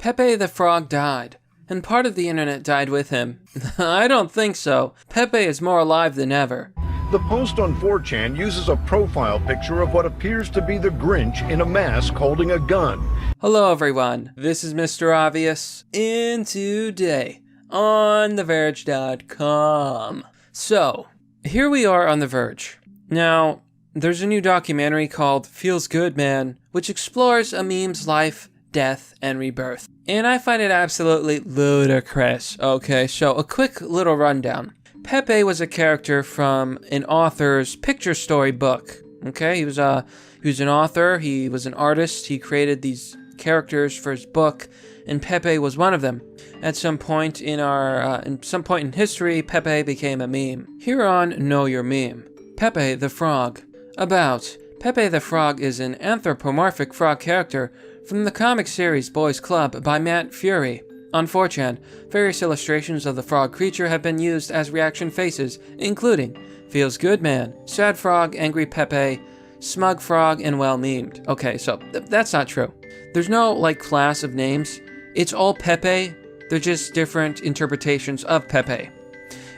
Pepe the Frog died, and part of the internet died with him. I don't think so. Pepe is more alive than ever. The post on 4chan uses a profile picture of what appears to be the Grinch in a mask holding a gun. Hello everyone, this is Mr. Obvious, and today on TheVerge.com. So, here we are on The Verge. Now, there's a new documentary called Feels Good Man, which explores a meme's life, death, and rebirth. And I find it absolutely ludicrous. Okay, so a quick little rundown. Pepe was a character from an author's picture story book. Okay, he was an author, he was an artist, he created these characters for his book, and Pepe was one of them. At some point in history, Pepe became a meme. Here on Know Your Meme, Pepe the Frog. About Pepe the Frog is an anthropomorphic frog character from the comic series Boys Club by Matt Fury. On 4chan, various illustrations of the frog creature have been used as reaction faces, including Feels Good Man, Sad Frog, Angry Pepe, Smug Frog, and Well Memed. Okay, so that's not true. There's no, class of names. It's all Pepe. They're just different interpretations of Pepe.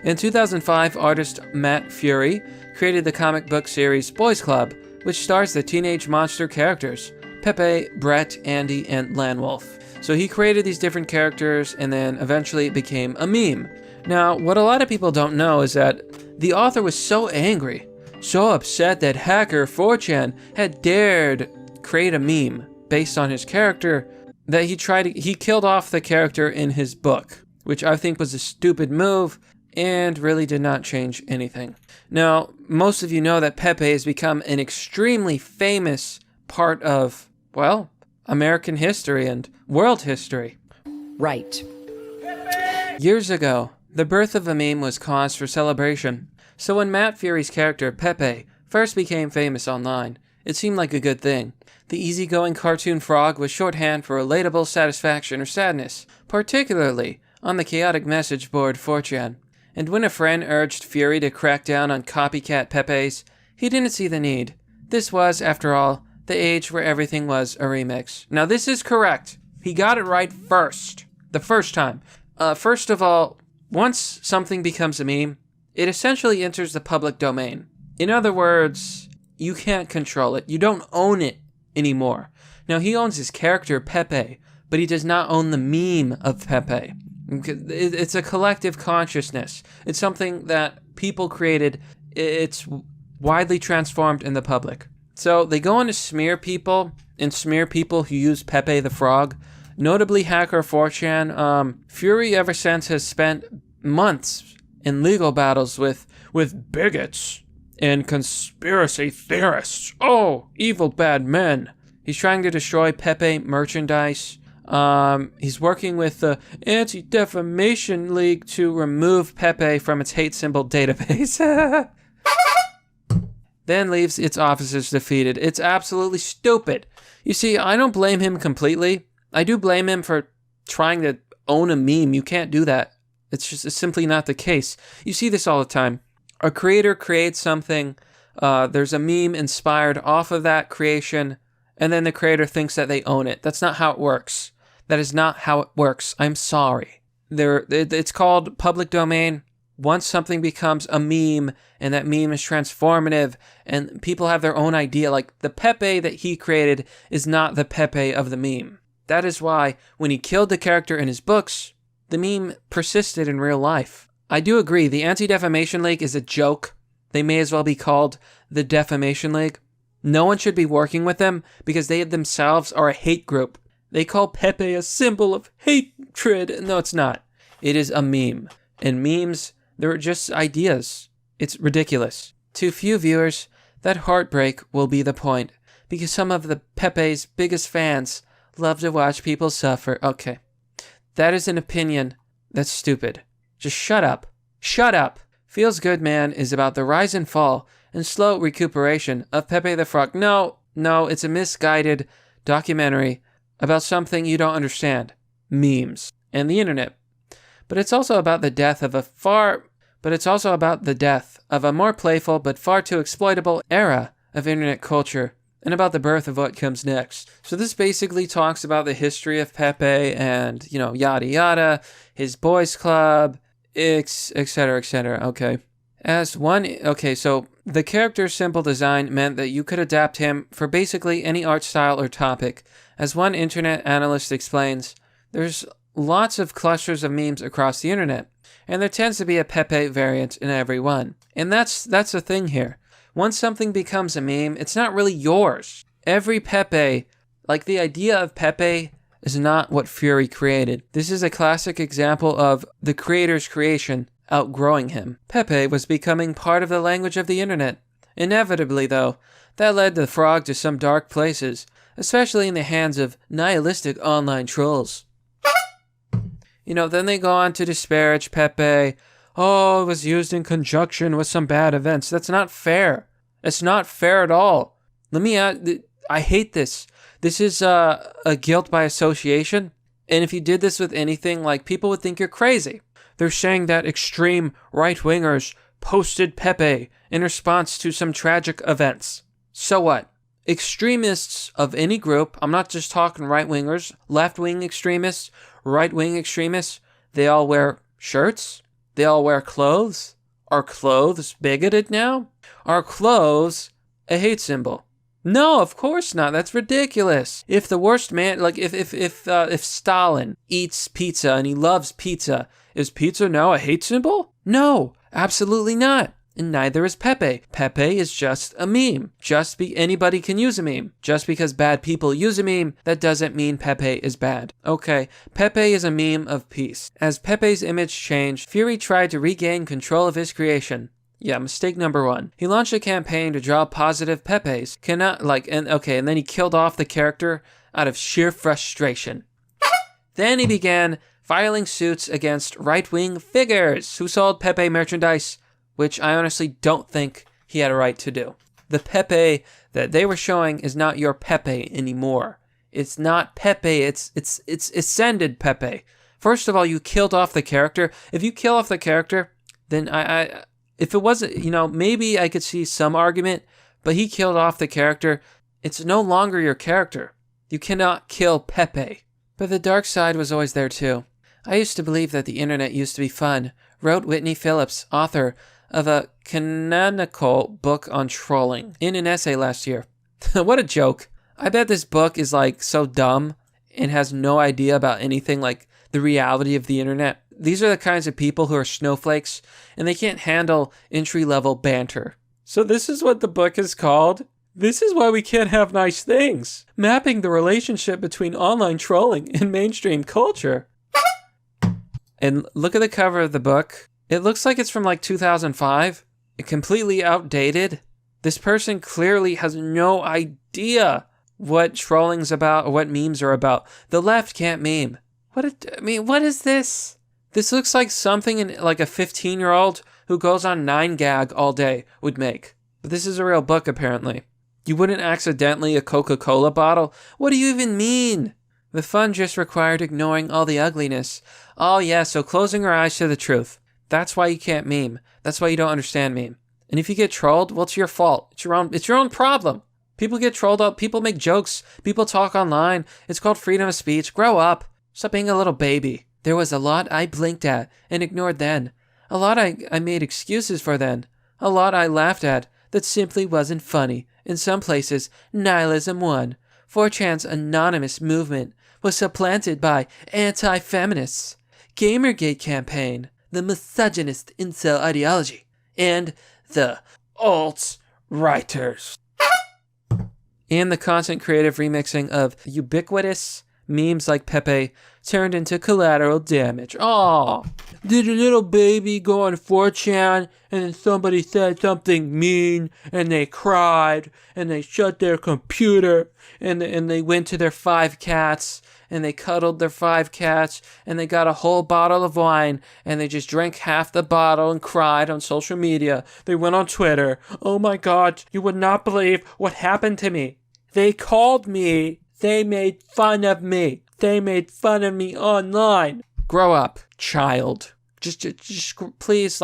In 2005, artist Matt Fury created the comic book series Boys Club, which stars the teenage monster characters, Pepe, Brett, Andy, and Lanwolf. So he created these different characters, and then eventually it became a meme. Now, what a lot of people don't know is that the author was so angry, so upset that hacker 4chan had dared create a meme based on his character that he killed off the character in his book, which I think was a stupid move and really did not change anything. Now, most of you know that Pepe has become an extremely famous part of, well, American history and world history. Right. Years ago, the birth of a meme was cause for celebration. So when Matt Fury's character, Pepe, first became famous online, it seemed like a good thing. The easygoing cartoon frog was shorthand for relatable satisfaction or sadness, particularly on the chaotic message board 4chan. And when a friend urged Fury to crack down on copycat Pepes, he didn't see the need. This was, after all, the age where everything was a remix. Now this is correct. He got it right first. The first time. First of all, once something becomes a meme, it essentially enters the public domain. In other words, you can't control it. You don't own it anymore. Now he owns his character Pepe, but he does not own the meme of Pepe. It's a collective consciousness. It's something that people created. It's widely transformed in the public. So they go on to smear people who use Pepe the Frog. Notably, hacker 4chan, Fury ever since has spent months in legal battles with bigots and conspiracy theorists. Oh, evil bad men. He's trying to destroy Pepe merchandise. He's working with the Anti-Defamation League to remove Pepe from its hate symbol database. Then leaves its officers defeated. It's absolutely stupid. You see, I don't blame him completely. I do blame him for trying to own a meme. You can't do that. It's simply not the case. You see this all the time. A creator creates something, there's a meme inspired off of that creation, and then the creator thinks that they own it. That's not how it works. That is not how it works. I'm sorry. It's called public domain. Once something becomes a meme, and that meme is transformative, and people have their own idea, like the Pepe that he created is not the Pepe of the meme. That is why, when he killed the character in his books, the meme persisted in real life. I do agree, the Anti-Defamation League is a joke. They may as well be called the Defamation League. No one should be working with them, because they themselves are a hate group. They call Pepe a symbol of hatred. No, it's not. It is a meme. And memes, they're just ideas. It's ridiculous. To few viewers, that heartbreak will be the point, because some of the Pepe's biggest fans love to watch people suffer. Okay. That is an opinion that's stupid. Just shut up. Shut up. Feels Good Man is about the rise and fall and slow recuperation of Pepe the Frog. No, it's a misguided documentary about something you don't understand. Memes and the internet. But it's also about the death of a more playful but far too exploitable era of internet culture and about the birth of what comes next. So this basically talks about the history of Pepe and, yada yada, his boys club, etc., etc. Okay. So the character's simple design meant that you could adapt him for basically any art style or topic. As one internet analyst explains, there's lots of clusters of memes across the internet, and there tends to be a Pepe variant in every one. And that's the thing here. Once something becomes a meme, it's not really yours. Every Pepe, like the idea of Pepe, is not what Fury created. This is a classic example of the creator's creation outgrowing him. Pepe was becoming part of the language of the internet. Inevitably, though, that led the frog to some dark places, especially in the hands of nihilistic online trolls. Then they go on to disparage Pepe. Oh, it was used in conjunction with some bad events. That's not fair. It's not fair at all. I hate this. This is a guilt by association. And if you did this with anything, people would think you're crazy. They're saying that extreme right-wingers posted Pepe in response to some tragic events. So what? Extremists of any group, I'm not just talking right-wingers, left-wing extremists, right-wing extremists, they all wear shirts? They all wear clothes? Are clothes bigoted now? Are clothes a hate symbol? No, of course not. That's ridiculous. If the worst man, if Stalin eats pizza and he loves pizza, is pizza now a hate symbol? No, absolutely not. And neither is Pepe. Pepe is just a meme. Anybody can use a meme. Just because bad people use a meme, that doesn't mean Pepe is bad. Okay, Pepe is a meme of peace. As Pepe's image changed, Fury tried to regain control of his creation. Yeah, mistake number 1. He launched a campaign to draw positive Pepes. And then he killed off the character out of sheer frustration. Then he began filing suits against right-wing figures who sold Pepe merchandise, which I honestly don't think he had a right to do. The Pepe that they were showing is not your Pepe anymore. It's not Pepe, it's Ascended Pepe. First of all, you killed off the character. If you kill off the character, then if it wasn't, maybe I could see some argument, but he killed off the character. It's no longer your character. You cannot kill Pepe. But the dark side was always there too. I used to believe that the internet used to be fun, wrote Whitney Phillips, author of a canonical book on trolling, in an essay last year. What a joke. I bet this book is so dumb and has no idea about anything like the reality of the internet. These are the kinds of people who are snowflakes and they can't handle entry-level banter. So this is what the book is called? This is why we can't have nice things. Mapping the relationship between online trolling and mainstream culture. And look at the cover of the book. It looks like it's from 2005. Completely outdated. This person clearly has no idea what trolling's about or what memes are about. The left can't meme. What is this? This looks like something a 15-year-old who goes on 9gag all day would make. But this is a real book, apparently. You wouldn't accidentally a Coca-Cola bottle? What do you even mean? The fun just required ignoring all the ugliness. Oh yeah, so closing our eyes to the truth. That's why you can't meme. That's why you don't understand meme. And if you get trolled, well, it's your fault. It's your own problem. People get trolled up. People make jokes. People talk online. It's called freedom of speech. Grow up. Stop being a little baby. There was a lot I blinked at and ignored then. A lot I made excuses for then. A lot I laughed at that simply wasn't funny. In some places, nihilism won. 4chan's anonymous movement was supplanted by anti-feminists, Gamergate campaign, the misogynist incel ideology, and the alt-righters. And the constant creative remixing of ubiquitous memes like Pepe turned into collateral damage. Aww. Did a little baby go on 4chan and then somebody said something mean and they cried and they shut their computer and they went to their 5 cats and they cuddled their 5 cats and they got a whole bottle of wine and they just drank half the bottle and cried on social media. They went on Twitter. Oh my God, you would not believe what happened to me. They called me. They made fun of me. They made fun of me online. Grow up, child. Just please,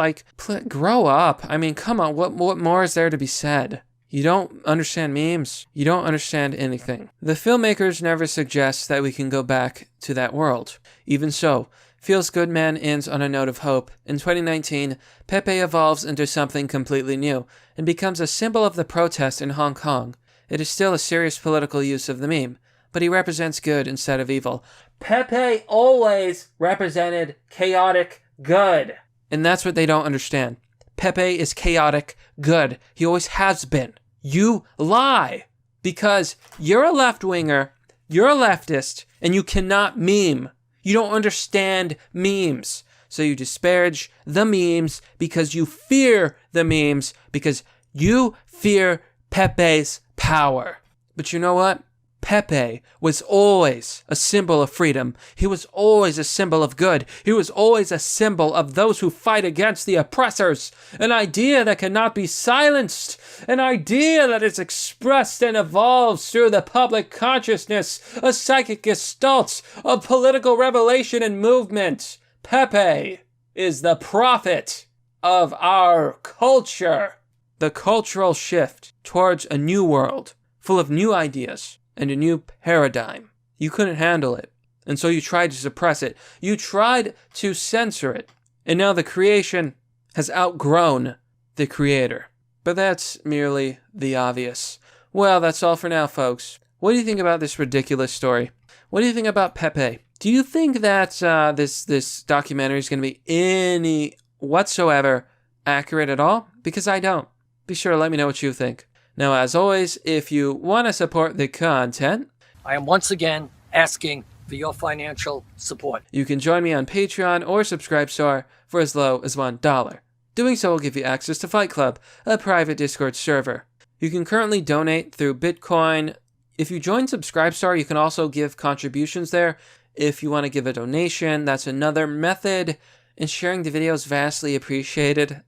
grow up. I mean, come on. What more is there to be said? You don't understand memes. You don't understand anything. The filmmakers never suggest that we can go back to that world. Even so, Feels Good Man ends on a note of hope. In 2019, Pepe evolves into something completely new and becomes a symbol of the protest in Hong Kong. It is still a serious political use of the meme, but he represents good instead of evil. Pepe always represented chaotic good. And that's what they don't understand. Pepe is chaotic good. He always has been. You lie. Because you're a left-winger, you're a leftist, and you cannot meme. You don't understand memes. So you disparage the memes because you fear the memes, because you fear Pepe's power. But you know what? Pepe was always a symbol of freedom. He was always a symbol of good. He was always a symbol of those who fight against the oppressors. An idea that cannot be silenced. An idea that is expressed and evolves through the public consciousness. A psychic gestalt of political revelation and movement. Pepe is the prophet of our culture. The cultural shift towards a new world full of new ideas and a new paradigm. You couldn't handle it, and so you tried to suppress it. You tried to censor it, and now the creation has outgrown the creator. But that's merely the obvious. Well, that's all for now, folks. What do you think about this ridiculous story? What do you think about Pepe? Do you think that this documentary is going to be any whatsoever accurate at all? Because I don't. Be sure to let me know what you think. Now, as always, if you want to support the content, I am once again asking for your financial support. You can join me on Patreon or Subscribestar for as low as $1. Doing so will give you access to Fight Club, a private Discord server. You can currently donate through Bitcoin. If you join Subscribestar, you can also give contributions there. If you want to give a donation, that's another method. And sharing the video is vastly appreciated.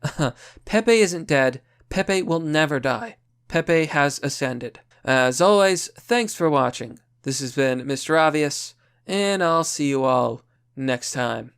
Pepe isn't dead. Pepe will never die. Pepe has ascended. As always, thanks for watching. This has been Mr. Obvious, and I'll see you all next time.